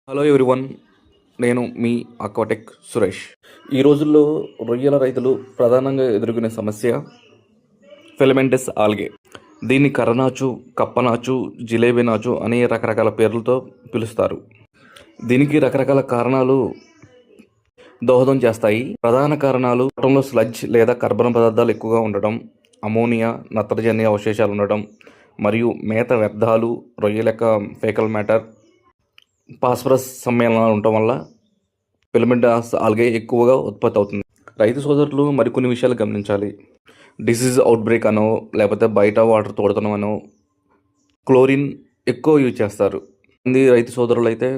Hello everyone, నేను మీ అక్వాటెక్ సురేష్. ఈ రోజుల్లో రొయ్యల రైతులు ప్రధానంగా ఎదుర్కొనే సమస్య ఫిలమెంటస్ ఆల్గే. దీన్ని కర్రనాచు, కప్పనాచు, జిలేబీ నాచు అనే రకరకాల పేర్లతో పిలుస్తారు. దీనికి రకరకాల కారణాలు దోహదం చేస్తాయి. ప్రధాన కారణాలు వాటర్లో స్లడ్జ్ లేదా కర్బన పదార్థాలు ఎక్కువగా ఉండటం, అమోనియా, నత్రజని అవశేషాలు ఉండటం, మరియు మేత వ్యర్థాలు, రొయ్యల యొక్క ఫేకల్ మ్యాటర్, ఫాస్ఫరస్ సమ్మేళనాలు ఉండటం వల్ల ఫిలమెంటస్ ఆల్గే ఎక్కువగా ఉత్పత్తి అవుతుంది. రైతు సోదరులు మరికొన్ని విషయాలు గమనించాలి. డిసీజ్ అవుట్బ్రేక్ అనో, లేకపోతే బయట వాటర్ తోడతనం అనో క్లోరిన్ ఎక్కువ యూజ్ చేస్తారు. రైతు సోదరులు అయితే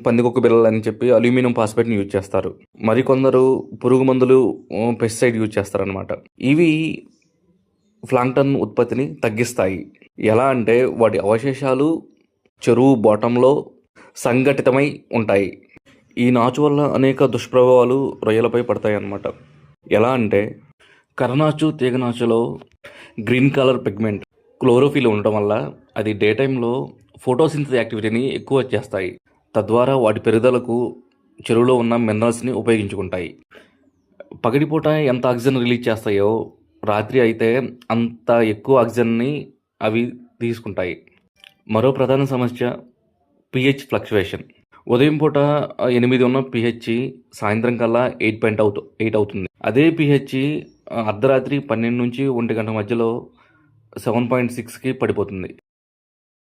పందికొక్కు బిళ్ళలు అని చెప్పి అల్యూమినియం ఫాస్ఫేట్ని యూజ్ చేస్తారు. మరికొందరు పురుగు మందులు, పెస్టిసైడ్ యూజ్ చేస్తారనమాట. ఇవి ప్లాంక్టన్ ఉత్పత్తిని తగ్గిస్తాయి. ఎలా అంటే వాటి అవశేషాలు చెరువు బాటంలో సంఘటితమై ఉంటాయి. ఈ నాచు వల్ల అనేక దుష్ప్రభావాలు రొయ్యలపై పడతాయి అన్నమాట. ఎలా అంటే కర్రనాచు, తీగనాచులో గ్రీన్ కలర్ పిగ్మెంట్, క్లోరోఫిల్ ఉండటం వల్ల అది డే టైంలో ఫోటోసింథసిస్ యాక్టివిటీని ఎక్కువ చేస్తాయి. తద్వారా వాటి పెరుగుదలకు చెరువులో ఉన్న మినరల్స్ని ఉపయోగించుకుంటాయి. పగటిపూట ఎంత ఆక్సిజన్ రిలీజ్ చేస్తాయో రాత్రి అయితే అంత ఎక్కువ ఆక్సిజన్ని అవి తీసుకుంటాయి. మరో ప్రధాన సమస్య పిహెచ్ ఫ్లక్చువేషన్. ఉదయం పూట 8 ఉన్న పిహెచ్ సాయంత్రం కల్లా 8 అవుతుంది. అదే పిహెచ్ అర్ధరాత్రి 12 నుంచి 1 గంట మధ్యలో 7.6కి పడిపోతుంది.